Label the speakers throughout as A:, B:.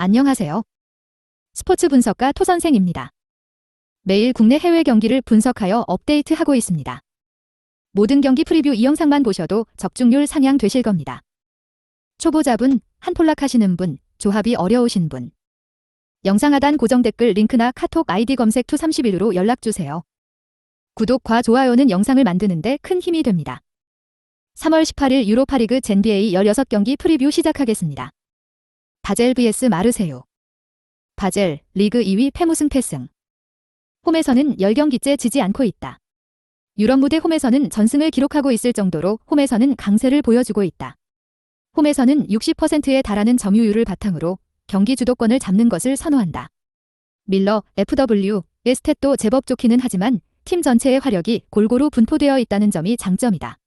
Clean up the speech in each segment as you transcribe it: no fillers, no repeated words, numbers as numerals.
A: 안녕하세요. 스포츠 분석가 토선생입니다. 매일 국내 해외 경기를 분석하여 업데이트하고 있습니다. 모든 경기 프리뷰 이 영상만 보셔도 적중률 상향 되실 겁니다. 초보자분, 한폴락 하시는 분, 조합이 어려우신 분. 영상 하단 고정 댓글 링크나 카톡 아이디 검색 투31로 연락주세요. 구독과 좋아요는 영상을 만드는데 큰 힘이 됩니다. 3월 18일 유로파리그 NBA 16경기 프리뷰 시작하겠습니다. 바젤 vs 마르세유. 바젤, 리그 2위 패무승 패승. 홈에서는 10경기째 지지 않고 있다. 유럽 무대 홈에서는 전승을 기록하고 있을 정도로 홈에서는 강세를 보여주고 있다. 홈에서는 60%에 달하는 점유율을 바탕으로 경기 주도권을 잡는 것을 선호한다. 밀러, FW의 스탯도 제법 좋기는 하지만 팀 전체의 화력이 골고루 분포되어 있다는 점이 장점이다.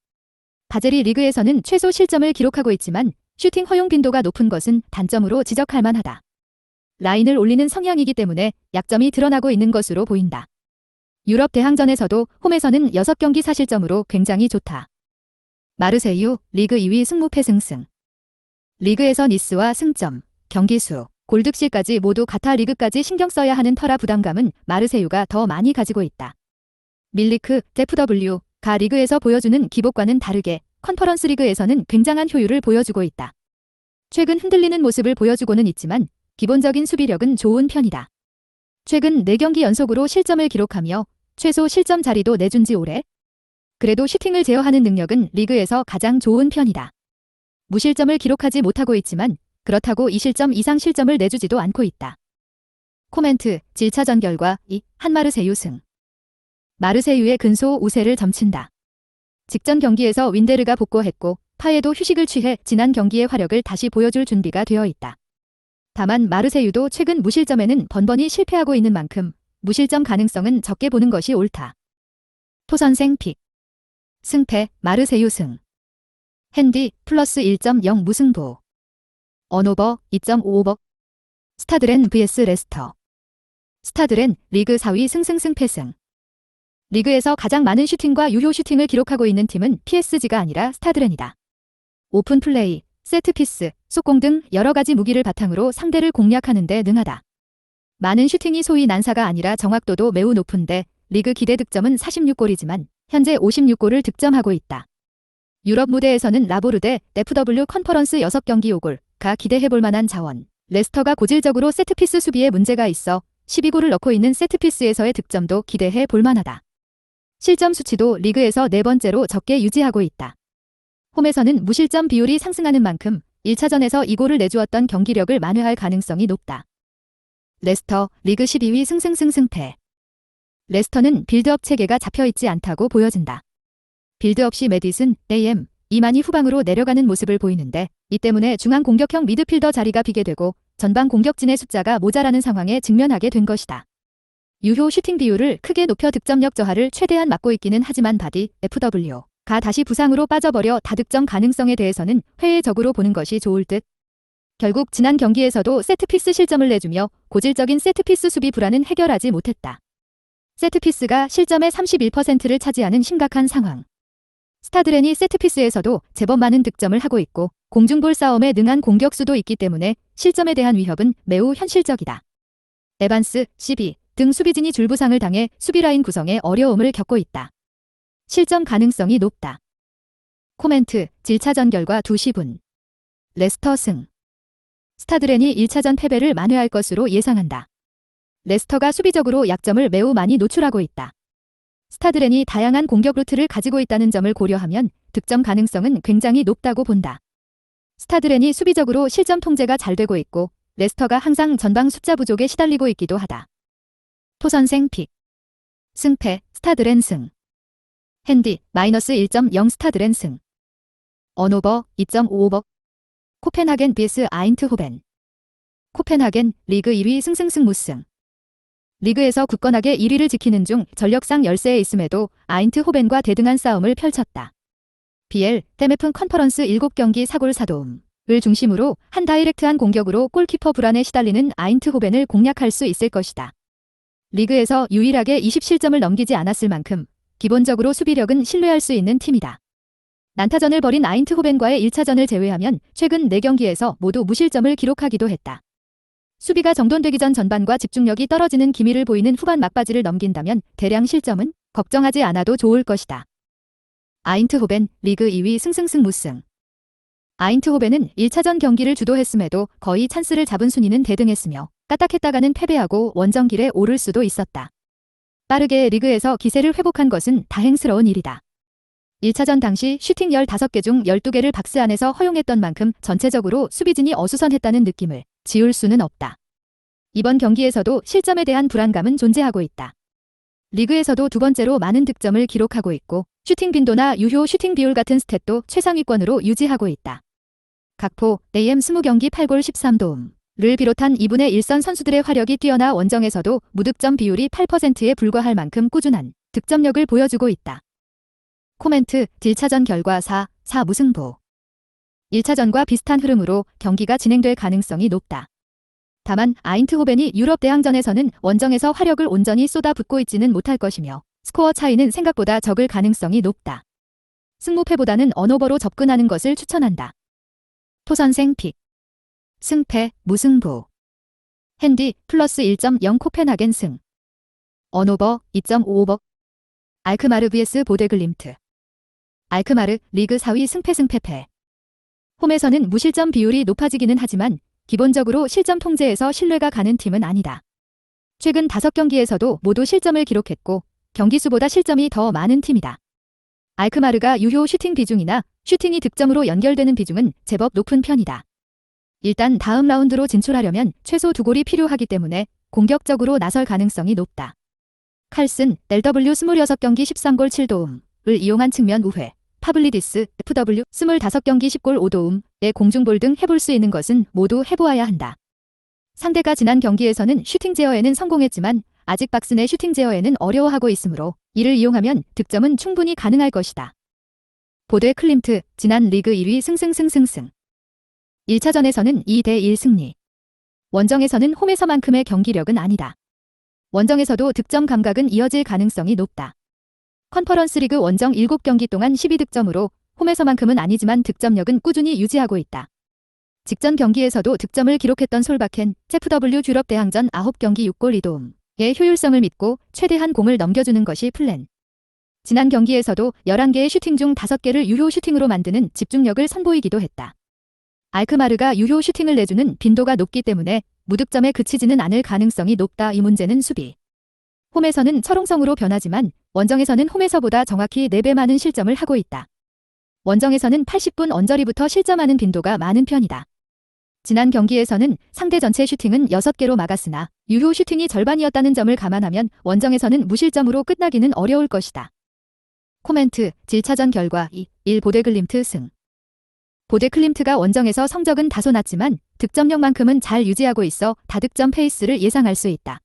A: 바젤이 리그에서는 최소 실점을 기록하고 있지만 슈팅 허용 빈도가 높은 것은 단점으로 지적할 만하다. 라인을 올리는 성향이기 때문에 약점이 드러나고 있는 것으로 보인다. 유럽 대항전에서도 홈에서는 6경기 사실점으로 굉장히 좋다. 마르세유, 리그 2위 승무패승승. 리그에서 니스와 승점, 경기수, 골득실까지 모두 같아 리그까지 신경 써야 하는 터라 부담감은 마르세유가 더 많이 가지고 있다. 밀리크, FW가 리그에서 보여주는 기복과는 다르게 컨퍼런스 리그에서는 굉장한 효율을 보여주고 있다. 최근 흔들리는 모습을 보여주고는 있지만 기본적인 수비력은 좋은 편이다. 최근 4경기 연속으로 실점을 기록하며 최소 실점 자리도 내준 지 오래. 그래도 슈팅을 제어하는 능력은 리그에서 가장 좋은 편이다. 무실점을 기록하지 못하고 있지만 그렇다고 2실점 이상 실점을 내주지도 않고 있다. 코멘트, 질차전 결과 2, 한 마르세유 승. 마르세유의 근소 우세를 점친다. 직전 경기에서 윈데르가 복구했고 파에도 휴식을 취해 지난 경기의 화력을 다시 보여줄 준비가 되어 있다. 다만 마르세유도 최근 무실점에는 번번이 실패하고 있는 만큼 무실점 가능성은 적게 보는 것이 옳다. 토선생 픽. 승패, 마르세유 승. 핸디, 플러스 1.0 무승부. 언오버, 2.55버. 스타드렌 vs 레스터. 스타드렌, 리그 4위 승승승패승. 리그에서 가장 많은 슈팅과 유효 슈팅을 기록하고 있는 팀은 PSG가 아니라 스타드렌이다. 오픈 플레이, 세트피스, 속공 등 여러 가지 무기를 바탕으로 상대를 공략하는 데 능하다. 많은 슈팅이 소위 난사가 아니라 정확도도 매우 높은데 리그 기대 득점은 46골이지만 현재 56골을 득점하고 있다. 유럽 무대에서는 라보르데, FW 컨퍼런스 6경기 5골가 기대해볼 만한 자원. 레스터가 고질적으로 세트피스 수비에 문제가 있어 12골을 넣고 있는 세트피스에서의 득점도 기대해 볼 만하다. 실점 수치도 리그에서 4번째로 적게 유지하고 있다. 홈에서는 무실점 비율이 상승하는 만큼 1차전에서 2골을 내주었던 경기력을 만회할 가능성이 높다. 레스터, 리그 12위 승승승승패. 레스터는 빌드업 체계가 잡혀있지 않다고 보여진다. 빌드업 시 메디슨, AM, 이만희 후방으로 내려가는 모습을 보이는데 이 때문에 중앙 공격형 미드필더 자리가 비게 되고 전방 공격진의 숫자가 모자라는 상황에 직면하게 된 것이다. 유효 슈팅 비율을 크게 높여 득점력 저하를 최대한 막고 있기는 하지만 바디, FW가 다시 부상으로 빠져버려 다득점 가능성에 대해서는 회의적으로 보는 것이 좋을 듯. 결국 지난 경기에서도 세트피스 실점을 내주며 고질적인 세트피스 수비 불안은 해결하지 못했다. 세트피스가 실점의 31%를 차지하는 심각한 상황. 스타드렌이 세트피스에서도 제법 많은 득점을 하고 있고 공중볼 싸움에 능한 공격수도 있기 때문에 실점에 대한 위협은 매우 현실적이다. 에반스, CB 등 수비진이 줄부상을 당해 수비라인 구성에 어려움을 겪고 있다. 실점 가능성이 높다. 코멘트, 질차전 결과 2시 분. 레스터 승. 스타드렌이 1차전 패배를 만회할 것으로 예상한다. 레스터가 수비적으로 약점을 매우 많이 노출하고 있다. 스타드렌이 다양한 공격 루트를 가지고 있다는 점을 고려하면 득점 가능성은 굉장히 높다고 본다. 스타드렌이 수비적으로 실점 통제가 잘 되고 있고 레스터가 항상 전방 숫자 부족에 시달리고 있기도 하다. 토선생 픽. 승패, 스타드렌 승. 핸디, 마이너스 1.0 스타드렌 승. 언오버, 2.55버. 코펜하겐 vs 아인트호벤. 코펜하겐, 리그 2위 승승승무승. 리그에서 굳건하게 1위를 지키는 중 전력상 열세에 있음에도 아인트호벤과 대등한 싸움을 펼쳤다. BL, 데메픈 컨퍼런스 7경기 4골 4도움을 중심으로 한 다이렉트한 공격으로 골키퍼 불안에 시달리는 아인트호벤을 공략할 수 있을 것이다. 리그에서 유일하게 20실점을 넘기지 않았을 만큼 기본적으로 수비력은 신뢰할 수 있는 팀이다. 난타전을 벌인 아인트호벤과의 1차전을 제외하면 최근 4경기에서 모두 무실점을 기록하기도 했다. 수비가 정돈되기 전 전반과 집중력이 떨어지는 기미를 보이는 후반 막바지를 넘긴다면 대량 실점은 걱정하지 않아도 좋을 것이다. 아인트호벤 리그 2위 승승승 무승. 아인트호벤은 1차전 경기를 주도했음에도 거의 찬스를 잡은 순위는 대등했으며 까딱했다가는 패배하고 원정길에 오를 수도 있었다. 빠르게 리그에서 기세를 회복한 것은 다행스러운 일이다. 1차전 당시 슈팅 15개 중 12개를 박스 안에서 허용했던 만큼 전체적으로 수비진이 어수선했다는 느낌을 지울 수는 없다. 이번 경기에서도 실점에 대한 불안감은 존재하고 있다. 리그에서도 두 번째로 많은 득점을 기록하고 있고 슈팅 빈도나 유효 슈팅 비율 같은 스탯도 최상위권으로 유지하고 있다. 각포, AM 20경기 8골 13도움을 비롯한 2분의 1선 선수들의 화력이 뛰어나 원정에서도 무득점 비율이 8%에 불과할 만큼 꾸준한 득점력을 보여주고 있다. 코멘트, 딜차전 결과 4 무승부. 1차전과 비슷한 흐름으로 경기가 진행될 가능성이 높다. 다만 아인트호벤이 유럽 대항전에서는 원정에서 화력을 온전히 쏟아붓고 있지는 못할 것이며 스코어 차이는 생각보다 적을 가능성이 높다. 승무패보다는 언오버로 접근하는 것을 추천한다. 토선생 픽. 승패, 무승부. 핸디, 플러스 1.0 코펜하겐 승. 언오버, 2.5오버. 알크마르 vs 보데글림트. 알크마르, 리그 4위 승패. 홈에서는 무실점 비율이 높아지기는 하지만 기본적으로 실점 통제에서 신뢰가 가는 팀은 아니다. 최근 5경기에서도 모두 실점을 기록했고 경기 수보다 실점이 더 많은 팀이다. 알크마르가 유효 슈팅 비중이나 슈팅이 득점으로 연결되는 비중은 제법 높은 편이다. 일단 다음 라운드로 진출하려면 최소 2골이 필요하기 때문에 공격적으로 나설 가능성이 높다. 칼슨, LW 26경기 13골 7도움을 이용한 측면 우회. 파블리디스, FW 25경기 10골 5도움의 공중볼 등 해볼 수 있는 것은 모두 해보아야 한다. 상대가 지난 경기에서는 슈팅 제어에는 성공했지만 아직 박스 내 슈팅 제어에는 어려워하고 있으므로 이를 이용하면 득점은 충분히 가능할 것이다. 보데 클림트, 지난 리그 1위 승승승승승. 1차전에서는 2대1 승리. 원정에서는 홈에서만큼의 경기력은 아니다. 원정에서도 득점 감각은 이어질 가능성이 높다. 컨퍼런스 리그 원정 7경기 동안 12득점으로 홈에서만큼은 아니지만 득점력은 꾸준히 유지하고 있다. 직전 경기에서도 득점을 기록했던 솔바켄, FW 유럽 대항전 9경기 6골 2도움의 효율성을 믿고 최대한 공을 넘겨주는 것이 플랜. 지난 경기에서도 11개의 슈팅 중 5개를 유효 슈팅으로 만드는 집중력을 선보이기도 했다. 알크마르가 유효 슈팅을 내주는 빈도가 높기 때문에 무득점에 그치지는 않을 가능성이 높다. 이 문제는 수비. 홈에서는 철옹성으로 변하지만 원정에서는 홈에서보다 정확히 4배 많은 실점을 하고 있다. 원정에서는 80분 언저리부터 실점하는 빈도가 많은 편이다. 지난 경기에서는 상대 전체 슈팅은 6개로 막았으나 유효 슈팅이 절반이었다는 점을 감안하면 원정에서는 무실점으로 끝나기는 어려울 것이다. 코멘트, 질차전 결과 2-1 보데글림트 승. 보데클림트가 원정에서 성적은 다소 낮지만 득점력만큼은 잘 유지하고 있어 다득점 페이스를 예상할 수 있다.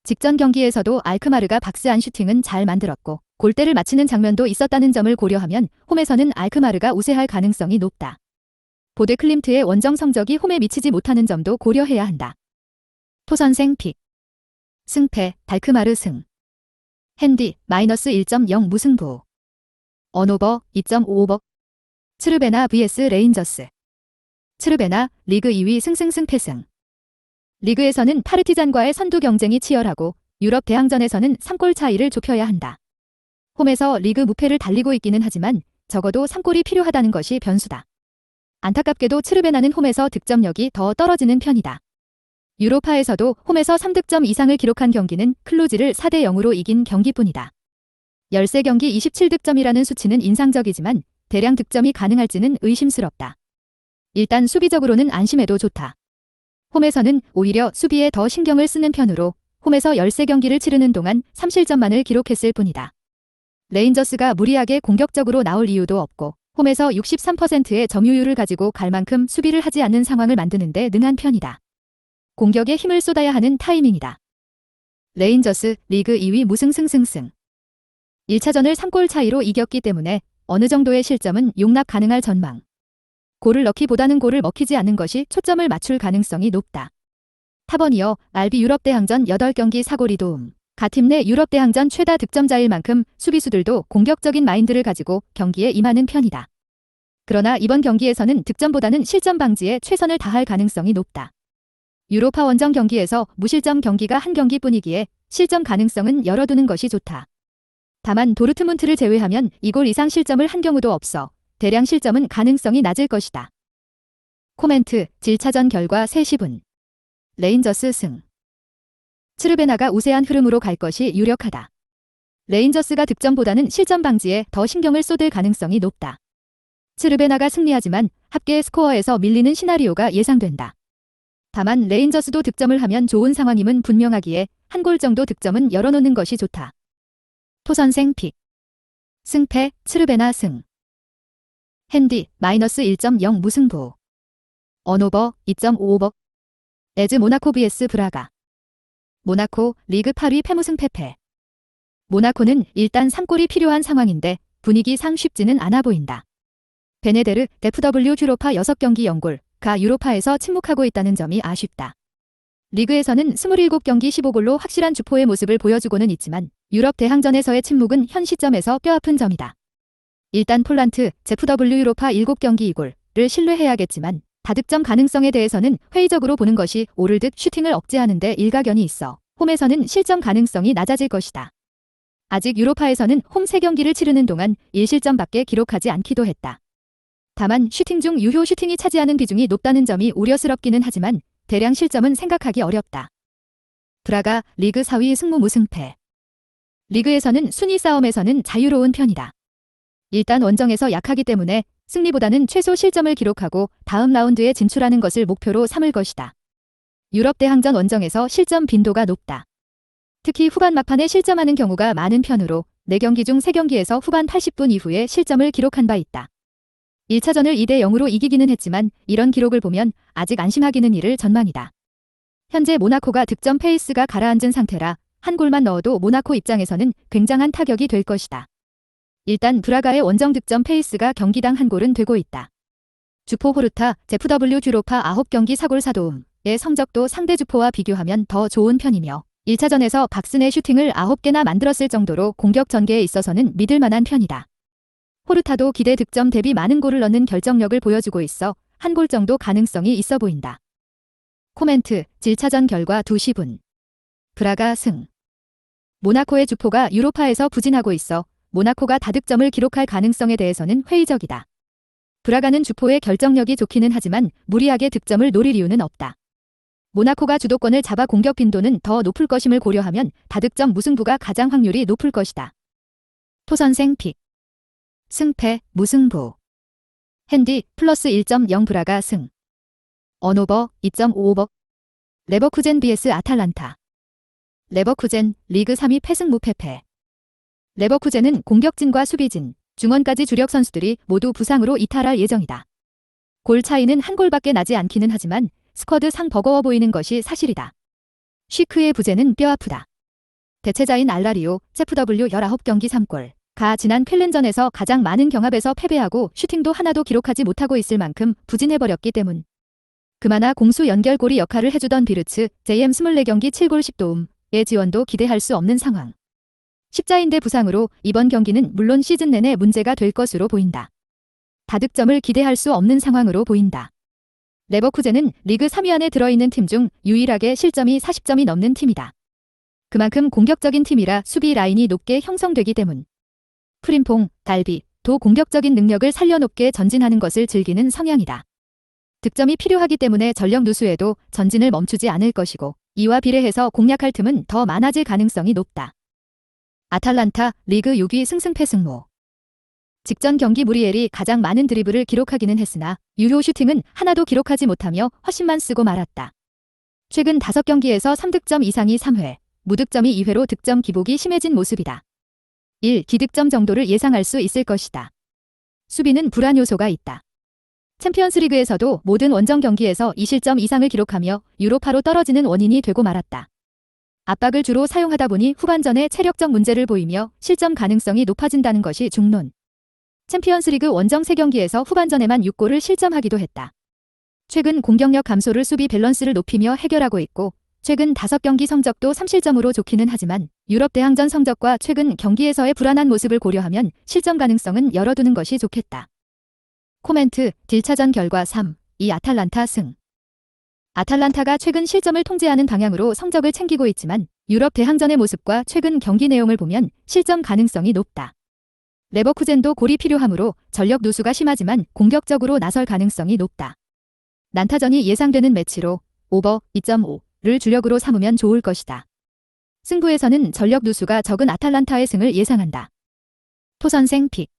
A: 직전 경기에서도 알크마르가 박스 안 슈팅은 잘 만들었고 골대를 맞히는 장면도 있었다는 점을 고려하면 홈에서는 알크마르가 우세할 가능성이 높다. 보데클림트의 원정 성적이 홈에 미치지 못하는 점도 고려해야 한다. 토선생 픽. 승패, 달크마르 승. 핸디, 마이너스 1.0 무승부. 언오버, 2.5오버. 츠르베나 vs 레인저스. 츠르베나, 리그 2위 승승승패승. 리그에서는 파르티잔과의 선두 경쟁이 치열하고 유럽 대항전에서는 3골 차이를 좁혀야 한다. 홈에서 리그 무패를 달리고 있기는 하지만 적어도 3골이 필요하다는 것이 변수다. 안타깝게도 츠르베나는 홈에서 득점력이 더 떨어지는 편이다. 유로파에서도 홈에서 3득점 이상을 기록한 경기는 클루지를 4대0으로 이긴 경기뿐이다. 13경기 27득점이라는 수치는 인상적이지만 대량 득점이 가능할지는 의심스럽다. 일단 수비적으로는 안심해도 좋다. 홈에서는 오히려 수비에 더 신경을 쓰는 편으로 홈에서 13경기를 치르는 동안 3실점만을 기록했을 뿐이다. 레인저스가 무리하게 공격적으로 나올 이유도 없고 홈에서 63%의 점유율을 가지고 갈 만큼 수비를 하지 않는 상황을 만드는 데 능한 편이다. 공격에 힘을 쏟아야 하는 타이밍이다. 레인저스, 리그 2위 무승승승승. 1차전을 3골 차이로 이겼기 때문에 어느 정도의 실점은 용납 가능할 전망. 골을 넣기보다는 골을 먹히지 않는 것이 초점을 맞출 가능성이 높다. 타버니어, RB 유럽 대항전 8경기 4골 2도움. 가팀 내 유럽 대항전 최다 득점자일 만큼 수비수들도 공격적인 마인드를 가지고 경기에 임하는 편이다. 그러나 이번 경기에서는 득점보다는 실점 방지에 최선을 다할 가능성이 높다. 유로파 원정 경기에서 무실점 경기가 한 경기뿐이기에 실점 가능성은 열어두는 것이 좋다. 다만 도르트문트를 제외하면 2골 이상 실점을 한 경우도 없어 대량 실점은 가능성이 낮을 것이다. 코멘트, 질차전 결과 3시 분. 레인저스 승. 츠르베나가 우세한 흐름으로 갈 것이 유력하다. 레인저스가 득점보다는 실점 방지에 더 신경을 쏟을 가능성이 높다. 츠르베나가 승리하지만 합계 스코어에서 밀리는 시나리오가 예상된다. 다만 레인저스도 득점을 하면 좋은 상황임은 분명하기에 한 골 정도 득점은 열어놓는 것이 좋다. 토선생 픽. 승패, 츠르베나 승. 핸디, -1.0 무승부. 언오버, 2.55버. 에즈 모나코 vs 브라가. 모나코, 리그 8위 패무승 패패. 모나코는 일단 3골이 필요한 상황인데 분위기상 쉽지는 않아 보인다. 베네데르, FW 유로파 6경기 0골, 가 유로파에서 침묵하고 있다는 점이 아쉽다. 리그에서는 27경기 15골로 확실한 주포의 모습을 보여주고는 있지만 유럽 대항전에서의 침묵은 현 시점에서 뼈아픈 점이다. 일단 폴란트, FW 유로파 7경기 2골을 신뢰해야겠지만 다득점 가능성에 대해서는 회의적으로 보는 것이 옳을 듯 슈팅을 억제하는 데 일가견이 있어 홈에서는 실점 가능성이 낮아질 것이다. 아직 유로파에서는 홈 3경기를 치르는 동안 1실점밖에 기록하지 않기도 했다. 다만 슈팅 중 유효 슈팅이 차지하는 비중이 높다는 점이 우려스럽기는 하지만 대량 실점은 생각하기 어렵다. 브라가 리그 4위 승무 무승패. 리그에서는 순위 싸움에서는 자유로운 편이다. 일단 원정에서 약하기 때문에 승리보다는 최소 실점을 기록하고 다음 라운드에 진출하는 것을 목표로 삼을 것이다. 유럽 대항전 원정에서 실점 빈도가 높다. 특히 후반 막판에 실점하는 경우가 많은 편으로 4경기 중 3경기에서 후반 80분 이후에 실점을 기록한 바 있다. 1차전을 2대0으로 이기기는 했지만 이런 기록을 보면 아직 안심하기는 이를 전망이다. 현재 모나코가 득점 페이스가 가라앉은 상태라 한 골만 넣어도 모나코 입장에서는 굉장한 타격이 될 것이다. 일단 브라가의 원정 득점 페이스가 경기당 한 골은 되고 있다. 주포 호르타, FW 유로파 9경기 4골 4도움의 성적도 상대 주포와 비교하면 더 좋은 편이며 1차전에서 박스네 슈팅을 9개나 만들었을 정도로 공격 전개에 있어서는 믿을 만한 편이다. 호르타도 기대 득점 대비 많은 골을 넣는 결정력을 보여주고 있어 한 골 정도 가능성이 있어 보인다. 코멘트, 질차전 결과 2시 분. 브라가 승. 모나코의 주포가 유로파에서 부진하고 있어 모나코가 다득점을 기록할 가능성에 대해서는 회의적이다. 브라가는 주포의 결정력이 좋기는 하지만 무리하게 득점을 노릴 이유는 없다. 모나코가 주도권을 잡아 공격 빈도는 더 높을 것임을 고려하면 다득점 무승부가 가장 확률이 높을 것이다. 토선생 픽. 승패, 무승부. 핸디, +1.0 브라가 승. 언오버, 2.55버. 레버쿠젠 vs 아탈란타. 레버쿠젠, 리그 3위 패승 무패패. 레버쿠젠은 공격진과 수비진, 중원까지 주력 선수들이 모두 부상으로 이탈할 예정이다. 골 차이는 한 골밖에 나지 않기는 하지만 스쿼드 상 버거워 보이는 것이 사실이다. 쉬크의 부재는 뼈아프다. 대체자인 알라리오, FW 19경기 3골. 가 지난 쾰른전에서 가장 많은 경합에서 패배하고 슈팅도 하나도 기록하지 못하고 있을 만큼 부진해버렸기 때문. 그마나 공수 연결골이 역할을 해주던 비르츠, JM 24경기 7골 10도움의 지원도 기대할 수 없는 상황. 십자인대 부상으로 이번 경기는 물론 시즌 내내 문제가 될 것으로 보인다. 다득점을 기대할 수 없는 상황으로 보인다. 레버쿠젠은 리그 3위 안에 들어있는 팀 중 유일하게 실점이 40점이 넘는 팀이다. 그만큼 공격적인 팀이라 수비 라인이 높게 형성되기 때문. 프림퐁, 달비, 도 공격적인 능력을 살려놓게 전진하는 것을 즐기는 성향이다. 득점이 필요하기 때문에 전력 누수에도 전진을 멈추지 않을 것이고 이와 비례해서 공략할 틈은 더 많아질 가능성이 높다. 아탈란타, 리그 6위 승승패 승모. 직전 경기 무리엘이 가장 많은 드리블을 기록하기는 했으나 유효 슈팅은 하나도 기록하지 못하며 허심만 쓰고 말았다. 최근 5경기에서 3득점 이상이 3회, 무득점이 2회로 득점 기복이 심해진 모습이다. 1. 기득점 정도를 예상할 수 있을 것이다. 수비는 불안 요소가 있다. 챔피언스리그에서도 모든 원정 경기에서 2실점 이상을 기록하며 유로파로 떨어지는 원인이 되고 말았다. 압박을 주로 사용하다 보니 후반전에 체력적 문제를 보이며 실점 가능성이 높아진다는 것이 중론. 챔피언스리그 원정 3경기에서 후반전에만 6골을 실점하기도 했다. 최근 공격력 감소를 수비 밸런스를 높이며 해결하고 있고 최근 5경기 성적도 3실점으로 좋기는 하지만 유럽 대항전 성적과 최근 경기에서의 불안한 모습을 고려하면 실점 가능성은 열어두는 것이 좋겠다. 코멘트, 딜차전 결과 3, 2 아탈란타 승. 아탈란타가 최근 실점을 통제하는 방향으로 성적을 챙기고 있지만 유럽 대항전의 모습과 최근 경기 내용을 보면 실점 가능성이 높다. 레버쿠젠도 골이 필요하므로 전력 누수가 심하지만 공격적으로 나설 가능성이 높다. 난타전이 예상되는 매치로 오버 2.5를 주력으로 삼으면 좋을 것이다. 승부에서는 전력 누수가 적은 아탈란타의 승을 예상한다. 토선생 픽.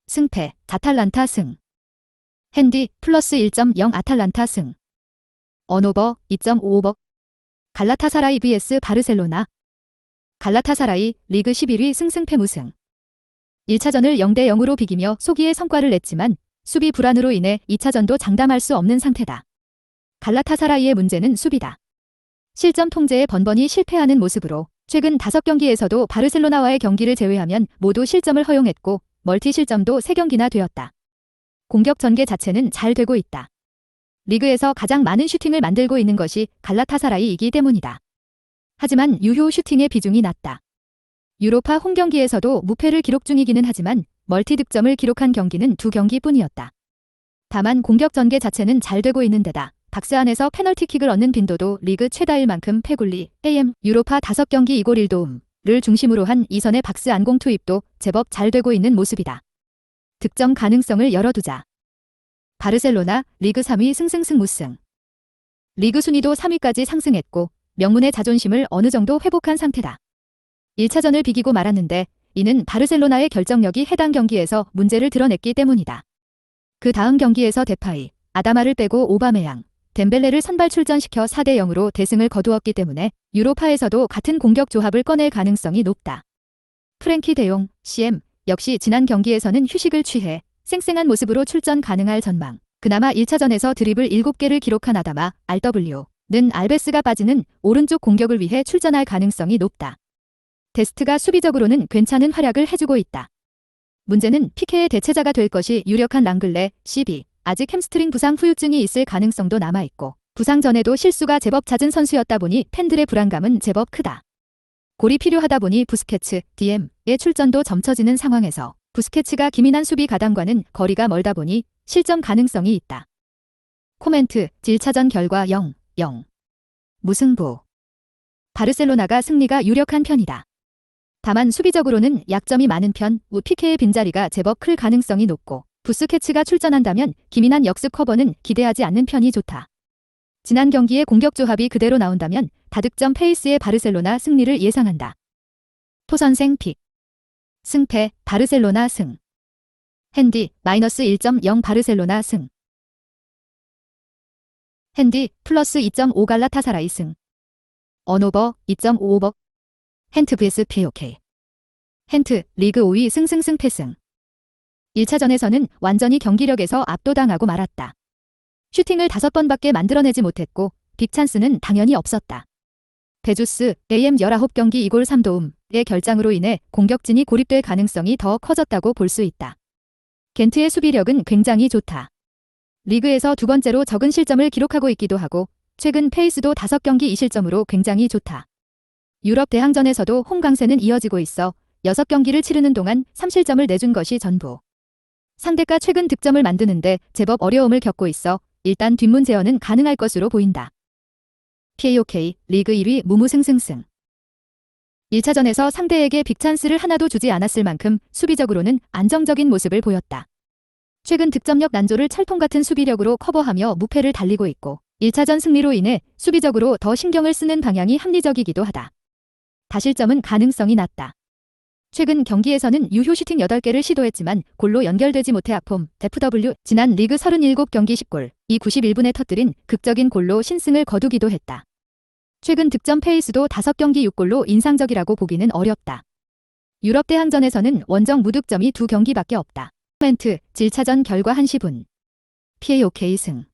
A: 승패 아탈란타 승. 핸디 플러스 1.0 아탈란타 승. 언오버 2.5오버. 갈라타사라이 vs 바르셀로나. 갈라타사라이 리그 11위 승승패 무승. 1차전을 0대 0으로 비기며 소기의 성과를 냈지만 수비 불안으로 인해 2차전도 장담할 수 없는 상태다. 갈라타사라이의 문제는 수비다. 실점 통제에 번번이 실패하는 모습으로 최근 5경기에서도 바르셀로나와의 경기를 제외하면 모두 실점을 허용했고 멀티 실점도 3경기나 되었다. 공격 전개 자체는 잘 되고 있다. 리그에서 가장 많은 슈팅을 만들고 있는 것이 갈라타사라이이기 때문이다. 하지만 유효 슈팅의 비중이 낮다. 유로파 홈경기에서도 무패를 기록 중이기는 하지만 멀티 득점을 기록한 경기는 2경기뿐이었다. 다만 공격 전개 자체는 잘 되고 있는 데다 박스 안에서 페널티킥을 얻는 빈도도 리그 최다일 만큼 페굴리, AM, 유로파 5경기 2골 1도움을 중심으로 한 이선의 박스 안공 투입도 제법 잘 되고 있는 모습이다. 득점 가능성을 열어두자. 바르셀로나 리그 3위 승승승무승. 리그 순위도 3위까지 상승했고 명문의 자존심을 어느 정도 회복한 상태다. 1차전을 비기고 말았는데 이는 바르셀로나의 결정력이 해당 경기에서 문제를 드러냈기 때문이다. 그 다음 경기에서 데파이, 아다마를 빼고 오바메양, 덴벨레를 선발 출전시켜 4대 0으로 대승을 거두었기 때문에 유로파에서도 같은 공격 조합을 꺼낼 가능성이 높다. 프랭키 데용, CM 역시 지난 경기에서는 휴식을 취해 쌩쌩한 모습으로 출전 가능할 전망. 그나마 1차전에서 드리블 7개를 기록한 아다마, RW는 알베스가 빠지는 오른쪽 공격을 위해 출전할 가능성이 높다. 데스트가 수비적으로는 괜찮은 활약을 해주고 있다. 문제는 피케의 대체자가 될 것이 유력한 랑글레, CB. 아직 햄스트링 부상 후유증이 있을 가능성도 남아있고 부상 전에도 실수가 제법 잦은 선수였다 보니 팬들의 불안감은 제법 크다. 골이 필요하다 보니 부스케츠, DM의 출전도 점쳐지는 상황에서 부스케츠가 기민한 수비 가담과는 거리가 멀다 보니 실점 가능성이 있다. 코멘트, 1차전 결과 0-0. 무승부. 바르셀로나가 승리가 유력한 편이다. 다만 수비적으로는 약점이 많은 편, 피케의 빈자리가 제법 클 가능성이 높고 부스케츠가 출전한다면 기민한 역습 커버는 기대하지 않는 편이 좋다. 지난 경기의 공격 조합이 그대로 나온다면 다득점 페이스의 바르셀로나 승리를 예상한다. 토선생 픽. 승패 바르셀로나 승. 핸디 마이너스 1.0 바르셀로나 승. 핸디 플러스 2.5 갈라타사라이 승. 언오버 2.5오버. 헨트 vs POK. 헨트 리그 5위 승승승패 승. 1차전에서는 완전히 경기력에서 압도당하고 말았다. 슈팅을 5번밖에 만들어내지 못했고 빅찬스는 당연히 없었다. 베주스, AM 19경기 2골 3도움의 결장으로 인해 공격진이 고립될 가능성이 더 커졌다고 볼 수 있다. 겐트의 수비력은 굉장히 좋다. 리그에서 2번째로 적은 실점을 기록하고 있기도 하고 최근 페이스도 5경기 2실점으로 굉장히 좋다. 유럽 대항전에서도 홈 강세는 이어지고 있어 6경기를 치르는 동안 3실점을 내준 것이 전부. 상대가 최근 득점을 만드는데 제법 어려움을 겪고 있어 일단 뒷문 제어는 가능할 것으로 보인다. PAOK 리그 1위 무무승승승. 1차전에서 상대에게 빅찬스를 하나도 주지 않았을 만큼 수비적으로는 안정적인 모습을 보였다. 최근 득점력 난조를 철통 같은 수비력으로 커버하며 무패를 달리고 있고 1차전 승리로 인해 수비적으로 더 신경을 쓰는 방향이 합리적이기도 하다. 다실점은 가능성이 낮다. 최근 경기에서는 유효 슈팅 8개를 시도했지만 골로 연결되지 못해 악폼, FW, 지난 리그 37경기 10골, 이 91분에 터뜨린 극적인 골로 신승을 거두기도 했다. 최근 득점 페이스도 5경기 6골로 인상적이라고 보기는 어렵다. 유럽 대항전에서는 원정 무득점이 2경기밖에 없다. 코멘트, 1차전 결과 1시 분. PAOK 승.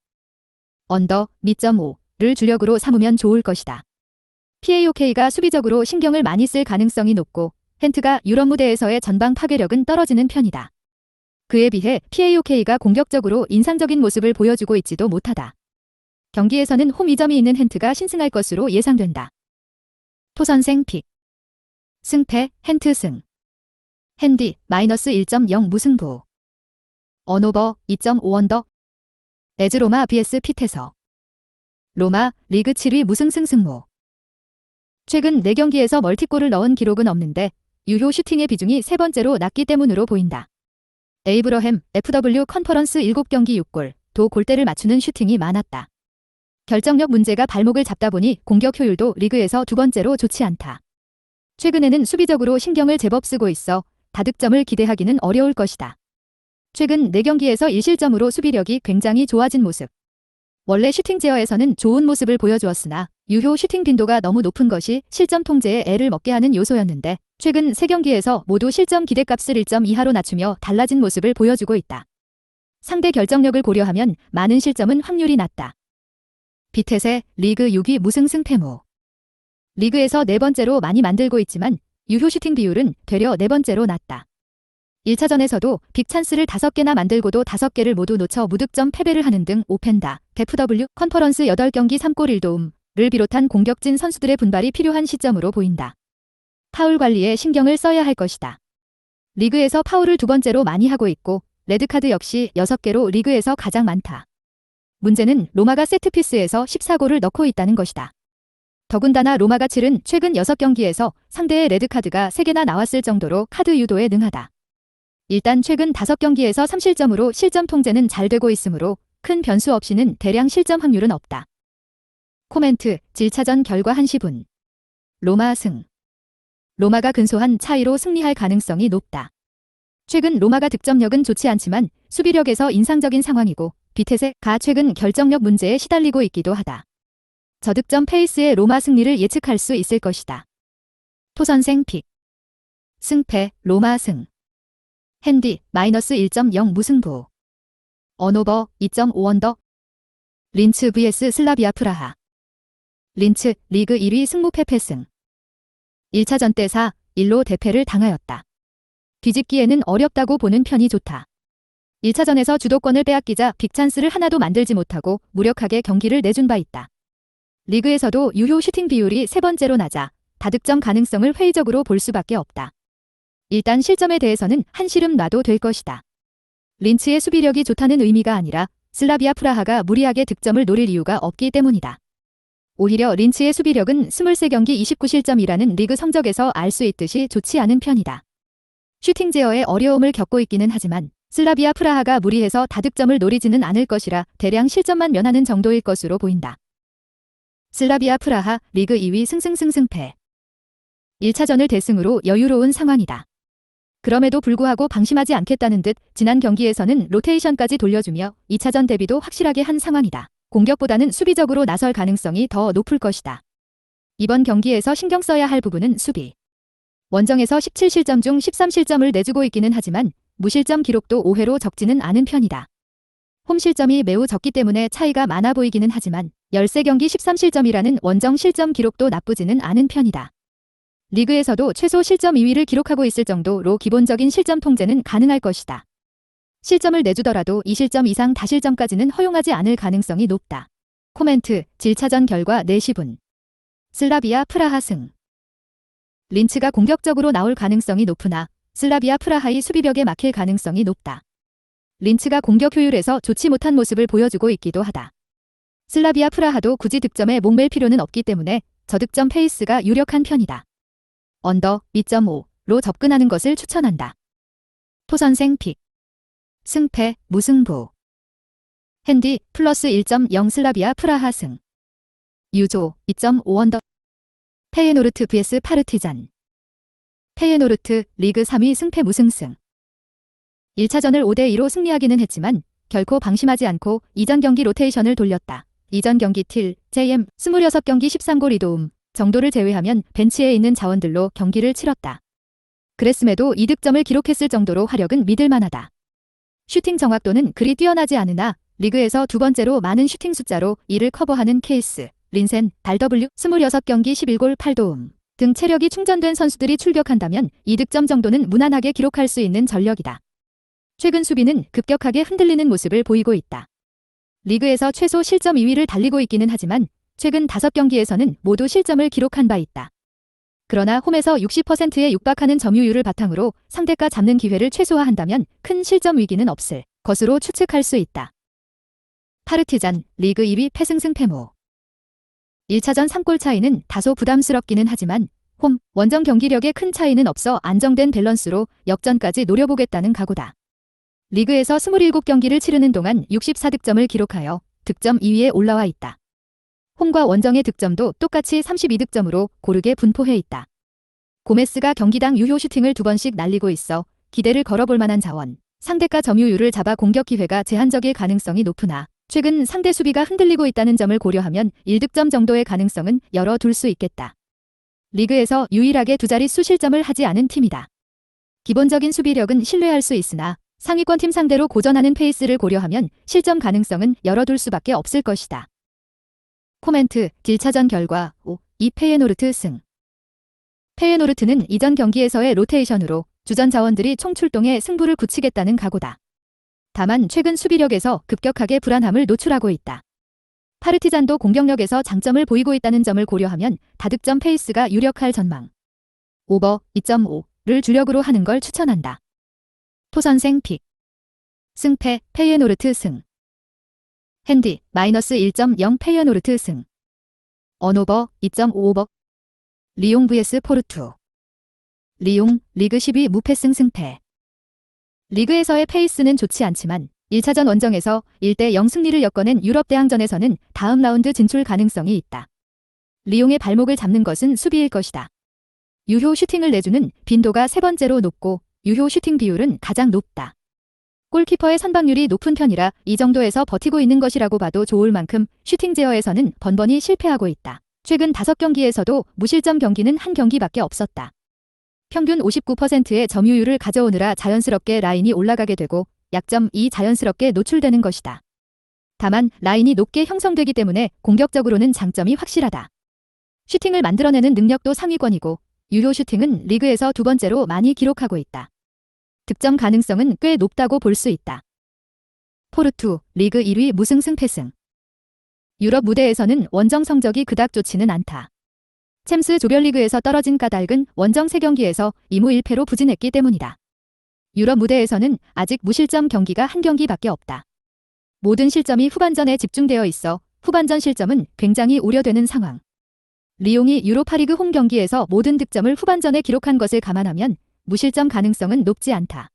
A: 언더, 2.5를 주력으로 삼으면 좋을 것이다. PAOK가 수비적으로 신경을 많이 쓸 가능성이 높고 헨트가 유럽 무대에서의 전방 파괴력은 떨어지는 편이다. 그에 비해 PAOK가 공격적으로 인상적인 모습을 보여주고 있지도 못하다. 경기에서는 홈 2점이 있는 헨트가 신승할 것으로 예상된다. 토선생 픽. 승패 헨트 승. 핸디 마이너스 1.0 무승부. 언오버 2.5 언더. 레즈로마 vs 피테서. 로마, 리그 7위 무승승 승무. 최근 4경기에서 멀티골을 넣은 기록은 없는데 유효 슈팅의 비중이 세 번째로 낮기 때문으로 보인다. 에이브러햄, FW 컨퍼런스 7경기 6골, 도 골대를 맞추는 슈팅이 많았다. 결정력 문제가 발목을 잡다 보니 공격 효율도 리그에서 두 번째로 좋지 않다. 최근에는 수비적으로 신경을 제법 쓰고 있어 다득점을 기대하기는 어려울 것이다. 최근 4경기에서 1실점으로 수비력이 굉장히 좋아진 모습. 원래 슈팅 제어에서는 좋은 모습을 보여주었으나 유효 슈팅 빈도가 너무 높은 것이 실점 통제에 애를 먹게 하는 요소였는데 최근 3경기에서 모두 실점 기대값을 1점 이하로 낮추며 달라진 모습을 보여주고 있다. 상대 결정력을 고려하면 많은 실점은 확률이 낮다. 비텟의 리그 6위 무승승 패무. 리그에서 4번째로 많이 만들고 있지만 유효 슈팅 비율은 되려 4번째로 낮다. 1차전에서도 빅찬스를 5개나 만들고도 5개를 모두 놓쳐 무득점 패배를 하는 등 오펜다, FW 컨퍼런스 8경기 3골 1도움을 비롯한 공격진 선수들의 분발이 필요한 시점으로 보인다. 파울 관리에 신경을 써야 할 것이다. 리그에서 파울을 2번째로 많이 하고 있고 레드카드 역시 6개로 리그에서 가장 많다. 문제는 로마가 세트피스에서 14골을 넣고 있다는 것이다. 더군다나 로마가 치른 최근 6경기에서 상대의 레드카드가 3개나 나왔을 정도로 카드 유도에 능하다. 일단 최근 5경기에서 3실점으로 실점 통제는 잘 되고 있으므로 큰 변수 없이는 대량 실점 확률은 없다. 코멘트, 질차전 결과 1시 분. 로마 승. 로마가 근소한 차이로 승리할 가능성이 높다. 최근 로마가 득점력은 좋지 않지만 수비력에서 인상적인 상황이고 비텟가 최근 결정력 문제에 시달리고 있기도 하다. 저득점 페이스의 로마 승리를 예측할 수 있을 것이다. 토선생 픽. 승패, 로마 승. 핸디, -1.0 무승부. 언오버, 2.5 언더. 린츠 vs 슬라비아 프라하. 린츠, 리그 1위 승무 패패승. 1차전 때 4-1로 대패를 당하였다. 뒤집기에는 어렵다고 보는 편이 좋다. 1차전에서 주도권을 빼앗기자 빅찬스를 하나도 만들지 못하고 무력하게 경기를 내준 바 있다. 리그에서도 유효 슈팅 비율이 3번째로 낮아 다득점 가능성을 회의적으로 볼 수밖에 없다. 일단 실점에 대해서는 한시름 놔도 될 것이다. 린츠의 수비력이 좋다는 의미가 아니라 슬라비아 프라하가 무리하게 득점을 노릴 이유가 없기 때문이다. 오히려 린츠의 수비력은 23경기 29실점이라는 리그 성적에서 알 수 있듯이 좋지 않은 편이다. 슈팅 제어에 어려움을 겪고 있기는 하지만 슬라비아 프라하가 무리해서 다득점을 노리지는 않을 것이라 대량 실점만 면하는 정도일 것으로 보인다. 슬라비아 프라하 리그 2위 승승승승패. 1차전을 대승으로 여유로운 상황이다. 그럼에도 불구하고 방심하지 않겠다는 듯 지난 경기에서는 로테이션까지 돌려주며 2차전 대비도 확실하게 한 상황이다. 공격보다는 수비적으로 나설 가능성이 더 높을 것이다. 이번 경기에서 신경 써야 할 부분은 수비. 원정에서 17실점 중 13실점을 내주고 있기는 하지만 무실점 기록도 5회로 적지는 않은 편이다. 홈 실점이 매우 적기 때문에 차이가 많아 보이기는 하지만 13경기 13실점이라는 원정 실점 기록도 나쁘지는 않은 편이다. 리그에서도 최소 실점 2위를 기록하고 있을 정도로 기본적인 실점 통제는 가능할 것이다. 실점을 내주더라도 2실점 이상 다실점까지는 허용하지 않을 가능성이 높다. 코멘트, 질차전 결과 4시 분. 슬라비아 프라하 승. 린츠가 공격적으로 나올 가능성이 높으나 슬라비아 프라하의 수비벽에 막힐 가능성이 높다. 린츠가 공격 효율에서 좋지 못한 모습을 보여주고 있기도 하다. 슬라비아 프라하도 굳이 득점에 목맬 필요는 없기 때문에 저득점 페이스가 유력한 편이다. 언더 2.5로 접근하는 것을 추천한다. 토선생 픽. 승패, 무승부. 핸디 플러스 1.0 슬라비아 프라하 승. 유조 2.5 언더. 페예노르트 vs 파르티잔. 페예노르트 리그 3위 승패 무승승. 1차전을 5대2로 승리하기는 했지만 결코 방심하지 않고 이전 경기 로테이션을 돌렸다. 이전 경기 틸, JM 26경기 13골 2도움 정도를 제외하면 벤치에 있는 자원들로 경기를 치렀다. 그랬음에도 2득점을 기록했을 정도로 화력은 믿을 만하다. 슈팅 정확도는 그리 뛰어나지 않으나 리그에서 두 번째로 많은 슈팅 숫자로 이를 커버하는 케이스, 린센, 달W 26경기 11골 8도움 등 체력이 충전된 선수들이 출격한다면 2득점 정도는 무난하게 기록할 수 있는 전력이다. 최근 수비는 급격하게 흔들리는 모습을 보이고 있다. 리그에서 최소 실점 2위를 달리고 있기는 하지만 최근 5경기에서는 모두 실점을 기록한 바 있다. 그러나 홈에서 60%에 육박하는 점유율을 바탕으로 상대가 잡는 기회를 최소화한다면 큰 실점 위기는 없을 것으로 추측할 수 있다. 파르티잔 리그 2위 패승승 패무. 1차전 3골 차이는 다소 부담스럽기는 하지만 홈, 원정 경기력에 큰 차이는 없어 안정된 밸런스로 역전까지 노려보겠다는 각오다. 리그에서 27경기를 치르는 동안 64득점을 기록하여 득점 2위에 올라와 있다. 홈과 원정의 득점도 똑같이 32득점으로 고르게 분포해 있다. 고메스가 경기당 유효 슈팅을 2번씩 날리고 있어 기대를 걸어볼 만한 자원. 상대가 점유율을 잡아 공격 기회가 제한적일 가능성이 높으나 최근 상대 수비가 흔들리고 있다는 점을 고려하면 1득점 정도의 가능성은 열어둘 수 있겠다. 리그에서 유일하게 두 자릿수 실점을 하지 않은 팀이다. 기본적인 수비력은 신뢰할 수 있으나 상위권 팀 상대로 고전하는 페이스를 고려하면 실점 가능성은 열어둘 수밖에 없을 것이다. 코멘트, 딜차전 결과 5-2 페예노르트 승. 페예노르트는 이전 경기에서의 로테이션으로 주전 자원들이 총출동해 승부를 굳히겠다는 각오다. 다만 최근 수비력에서 급격하게 불안함을 노출하고 있다. 파르티잔도 공격력에서 장점을 보이고 있다는 점을 고려하면 다득점 페이스가 유력할 전망. 오버 2.5를 주력으로 하는 걸 추천한다. 토선생 픽. 승패 페예노르트 승. 핸디 -1.0 페예노르트 승. 언오버 2.5오버. 리옹 vs 포르투. 리옹 리그 10위 무패승 승패. 리그에서의 페이스는 좋지 않지만 1차전 원정에서 1대0 승리를 엮어낸 유럽 대항전에서는 다음 라운드 진출 가능성이 있다. 리옹의 발목을 잡는 것은 수비일 것이다. 유효 슈팅을 내주는 빈도가 세 번째로 높고 유효 슈팅 비율은 가장 높다. 골키퍼의 선방률이 높은 편이라 이 정도에서 버티고 있는 것이라고 봐도 좋을 만큼 슈팅 제어에서는 번번이 실패하고 있다. 최근 5경기에서도 무실점 경기는 한 경기밖에 없었다. 평균 59%의 점유율을 가져오느라 자연스럽게 라인이 올라가게 되고 약점 2 자연스럽게 노출되는 것이다. 다만 라인이 높게 형성되기 때문에 공격적으로는 장점이 확실하다. 슈팅을 만들어내는 능력도 상위권이고 유효 슈팅은 리그에서 두 번째로 많이 기록하고 있다. 득점 가능성은 꽤 높다고 볼 수 있다. 포르투, 리그 1위 무승승 패승. 유럽 무대에서는 원정 성적이 그닥 좋지는 않다. 챔스 조별리그에서 떨어진 까닭은 원정 3경기에서 2무 1패로 부진했기 때문이다. 유럽 무대에서는 아직 무실점 경기가 한 경기밖에 없다. 모든 실점이 후반전에 집중되어 있어 후반전 실점은 굉장히 우려되는 상황. 리옹이 유로파리그 홈 경기에서 모든 득점을 후반전에 기록한 것을 감안하면 무실점 가능성은 높지 않다.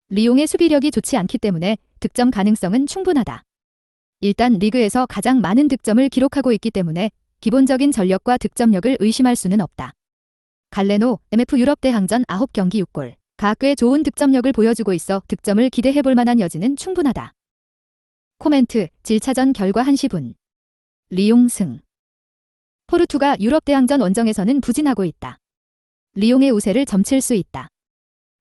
A: 리옹의 수비력이 좋지 않기 때문에 득점 가능성은 충분하다. 일단 리그에서 가장 많은 득점을 기록하고 있기 때문에 기본적인 전력과 득점력을 의심할 수는 없다. 갈레노, MF 유럽 대항전 9경기 6골. 가 꽤 좋은 득점력을 보여주고 있어 득점을 기대해볼 만한 여지는 충분하다. 코멘트, 질차전 결과 1시 분. 리옹 승. 포르투가 유럽 대항전 원정에서는 부진하고 있다. 리옹의 우세를 점칠 수 있다.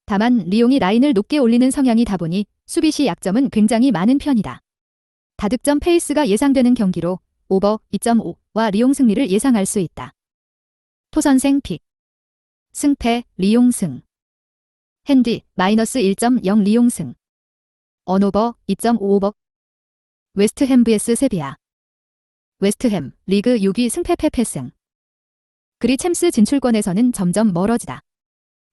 A: 다만 리옹이 라인을 높게 올리는 성향이다 보니 수비 시 약점은 굉장히 많은 편이다. 다득점 페이스가 예상되는 경기로 오버 2.5와 리옹 승리를 예상할 수 있다. 토선생 픽. 승패 리옹 승. 핸디 -1.0 리옹 승. 언오버 2.5오버. 웨스트햄 vs 세비야. 웨스트햄 리그 6위 승패 패패승. 그리 챔스 진출권에서는 점점 멀어지다.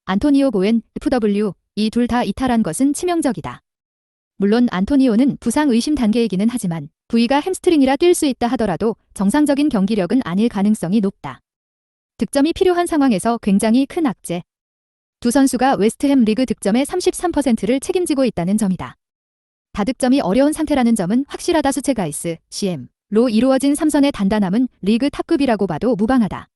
A: 안토니오 보엔, FW 이 둘 다 이탈한 것은 치명적이다. 물론 안토니오는 부상 의심 단계이기는 하지만 부위가 햄스트링이라 뛸 수 있다 하더라도 정상적인 경기력은 아닐 가능성이 높다. 득점이 필요한 상황에서 굉장히 큰 악재. 두 선수가 웨스트햄 리그 득점의 33%를 책임지고 있다는 점이다. 다득점이 어려운 상태라는 점은 확실하다. 수체가이스, CM로 이루어진 3선의 단단함은 리그 탑급이라고 봐도 무방하다.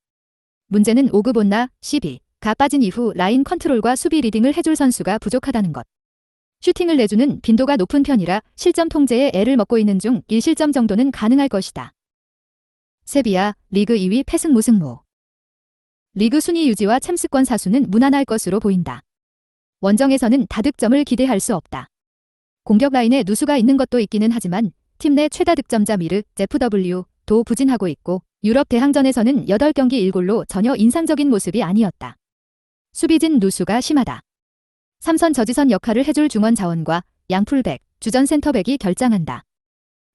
A: 문제는 5급 온나, 12가 빠진 이후 라인 컨트롤과 수비 리딩을 해줄 선수가 부족하다는 것. 슈팅을 내주는 빈도가 높은 편이라 실점 통제에 애를 먹고 있는 중 1실점 정도는 가능할 것이다. 세비야, 리그 2위 패승 무승무. 리그 순위 유지와 챔스권 사수는 무난할 것으로 보인다. 원정에서는 다득점을 기대할 수 없다. 공격 라인에 누수가 있는 것도 있기는 하지만 팀 내 최다 득점자 미르, FW도 부진하고 있고 유럽 대항전에서는 8경기 1골로 전혀 인상적인 모습이 아니었다. 수비진 누수가 심하다. 3선 저지선 역할을 해줄 중원 자원과 양풀백, 주전 센터백이 결장한다.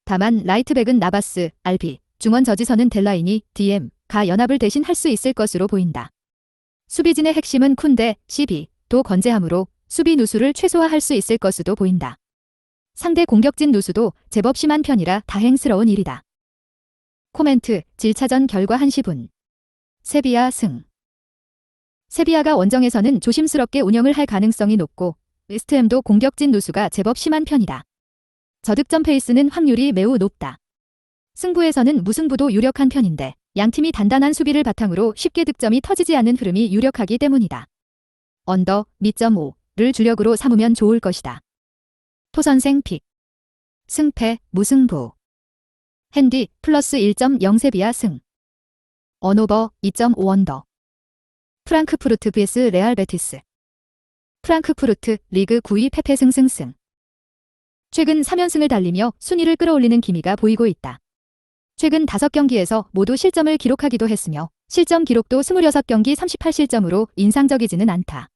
A: 다만 라이트백은 나바스, 알비, 중원 저지선은 델라이니, DM가 연합을 대신 할 수 있을 것으로 보인다. 수비진의 핵심은 쿤데, CB도 건재함으로 수비 누수를 최소화할 수 있을 것으로 보인다. 상대 공격진 누수도 제법 심한 편이라 다행스러운 일이다. 코멘트, 질차전 결과 1시 분. 세비야 승. 세비야가 원정에서는 조심스럽게 운영을 할 가능성이 높고 웨스트햄도 공격진 누수가 제법 심한 편이다. 저득점 페이스는 확률이 매우 높다. 승부에서는 무승부도 유력한 편인데 양팀이 단단한 수비를 바탕으로 쉽게 득점이 터지지 않는 흐름이 유력하기 때문이다. 언더, 미.5를 주력으로 삼으면 좋을 것이다. 토선생 픽. 승패, 무승부. 핸디, 플러스 1.0 세비야 승. 언오버, 2.5 언더. 프랑크푸르트 vs 레알 베티스. 프랑크푸르트, 리그 9위 페페 승승승. 최근 3연승을 달리며 순위를 끌어올리는 기미가 보이고 있다. 최근 5경기에서 모두 실점을 기록하기도 했으며 실점 기록도 26경기 38실점으로 인상적이지는 않다.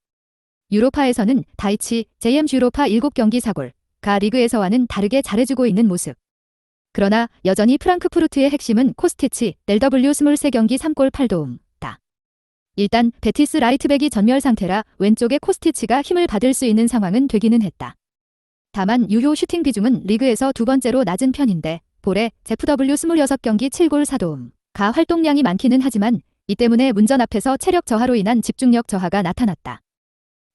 A: 유로파에서는 다이치, JMG 유로파 7경기 사골, 가 리그에서와는 다르게 잘해주고 있는 모습. 그러나 여전히 프랑크푸르트의 핵심은 코스티치, LW 23경기 3골 8도움다. 일단 베티스 라이트백이 전멸 상태라 왼쪽에 코스티치가 힘을 받을 수 있는 상황은 되기는 했다. 다만 유효 슈팅 비중은 리그에서 두 번째로 낮은 편인데 볼에 ZW 26경기 7골 4도움, 가 활동량이 많기는 하지만 이 때문에 문전 앞에서 체력 저하로 인한 집중력 저하가 나타났다.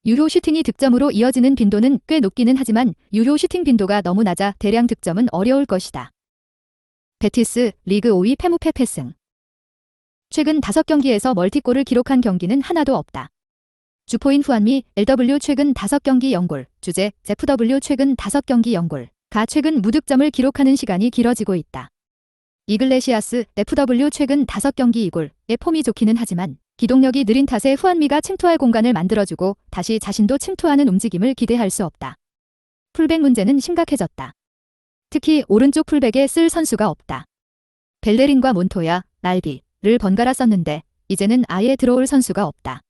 A: 유효 슈팅이 득점으로 이어지는 빈도는 꽤 높기는 하지만 유효 슈팅 빈도가 너무 낮아 대량 득점은 어려울 것이다. 베티스, 리그 5위 페무 페페 승. 최근 5경기에서 멀티골을 기록한 경기는 하나도 없다. 주포인 후안미, LW 최근 5경기 0골, 주제, ZW 최근 5경기 0골, 가 최근 무득점을 기록하는 시간이 길어지고 있다. 이글레시아스, FW 최근 5경기 2골의 폼이 좋기는 하지만 기동력이 느린 탓에 후안미가 침투할 공간을 만들어주고 다시 자신도 침투하는 움직임을 기대할 수 없다. 풀백 문제는 심각해졌다. 특히 오른쪽 풀백에 쓸 선수가 없다. 벨레린과 몬토야, 날비를 번갈아 썼는데 이제는 아예 들어올 선수가 없다.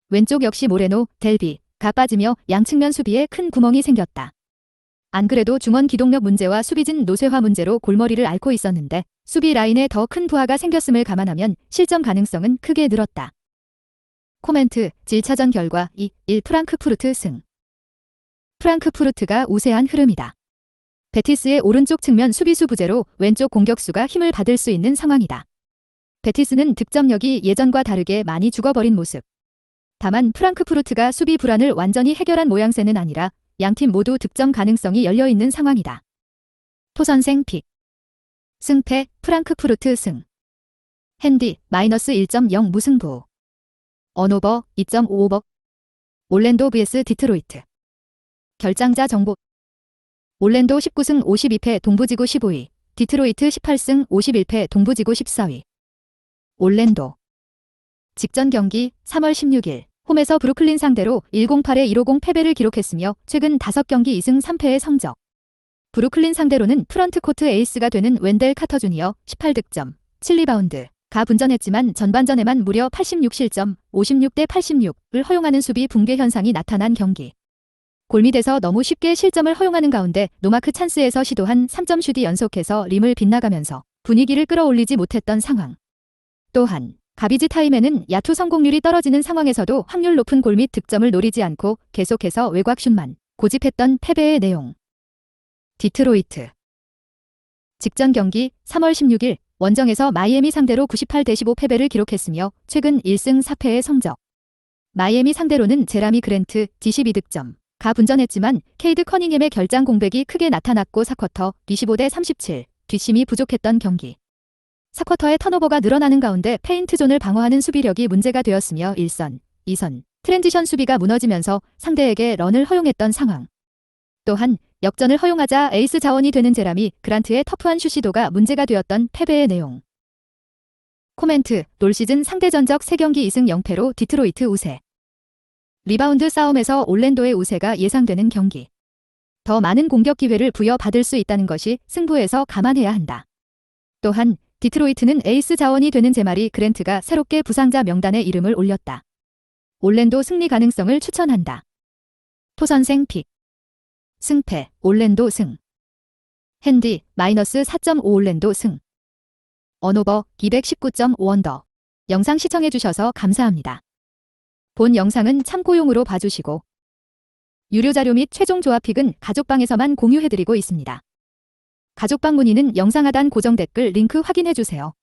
A: 왼쪽 역시 모레노, 델비가 빠지며 양측면 수비에 큰 구멍이 생겼다. 안 그래도 중원 기동력 문제와 수비진 노쇠화 문제로 골머리를 앓고 있었는데 수비 라인에 더 큰 부하가 생겼음을 감안하면 실점 가능성은 크게 늘었다. 코멘트, 질차전 결과 2-1 프랑크푸르트 승. 프랑크푸르트가 우세한 흐름이다. 베티스의 오른쪽 측면 수비수 부재로 왼쪽 공격수가 힘을 받을 수 있는 상황이다. 베티스는 득점력이 예전과 다르게 많이 죽어버린 모습. 다만 프랑크푸르트가 수비 불안을 완전히 해결한 모양새는 아니라 양팀 모두 득점 가능성이 열려있는 상황이다. 토선생 픽. 승패, 프랑크푸르트 승. 핸디, 마이너스 1.0 무승부. 언오버, 2.5오버. 올랜도 vs 디트로이트. 결장자 정보. 올랜도 19승 52패 동부지구 15위, 디트로이트 18승 51패 동부지구 14위. 올랜도. 직전 경기 3월 16일 홈에서 브루클린 상대로 108에 150 패배를 기록했으며 최근 5경기 2승 3패의 성적. 브루클린 상대로는 프런트코트 에이스가 되는 웬델 카터 주니어 18득점, 7리바운드가 분전했지만 전반전에만 무려 86실점, 56대 86을 허용하는 수비 붕괴 현상이 나타난 경기. 골밑에서 너무 쉽게 실점을 허용하는 가운데 노마크 찬스에서 시도한 3점 슛이 연속해서 림을 빗나가면서 분위기를 끌어올리지 못했던 상황. 또한 가비지 타임에는 야투 성공률이 떨어지는 상황에서도 확률 높은 골밑 득점을 노리지 않고 계속해서 외곽슛만 고집했던 패배의 내용. 디트로이트. 직전 경기 3월 16일 원정에서 마이애미 상대로 98대 15 패배를 기록했으며 최근 1승 4패의 성적. 마이애미 상대로는 제라미 그랜트, 12득점. 가 분전했지만 케이드 커닝햄의 결장 공백이 크게 나타났고 4쿼터 25대 37, 뒷심이 부족했던 경기. 4쿼터의 턴오버가 늘어나는 가운데 페인트존을 방어하는 수비력이 문제가 되었으며 1선, 2선, 트랜지션 수비가 무너지면서 상대에게 런을 허용했던 상황. 또한 역전을 허용하자 에이스 자원이 되는 제라미 그란트의 터프한 슛 시도가 문제가 되었던 패배의 내용. 코멘트, 올 시즌 상대 전적 3경기 2승 0패로 디트로이트 우세. 리바운드 싸움에서 올랜도의 우세가 예상되는 경기. 더 많은 공격 기회를 부여받을 수 있다는 것이 승부에서 감안해야 한다. 또한 디트로이트는 에이스 자원이 되는 제마리 그랜트가 새롭게 부상자 명단에 이름을 올렸다. 올랜도 승리 가능성을 추천한다. 토선생 픽. 승패, 올랜도 승. 핸디, 마이너스 4.5 올랜도 승. 언오버, 219.5 언더. 영상 시청해주셔서 감사합니다. 본 영상은 참고용으로 봐주시고 유료 자료 및 최종 조합 픽은 가족방에서만 공유해드리고 있습니다. 가족방 문의는 영상 하단 고정 댓글 링크 확인해 주세요.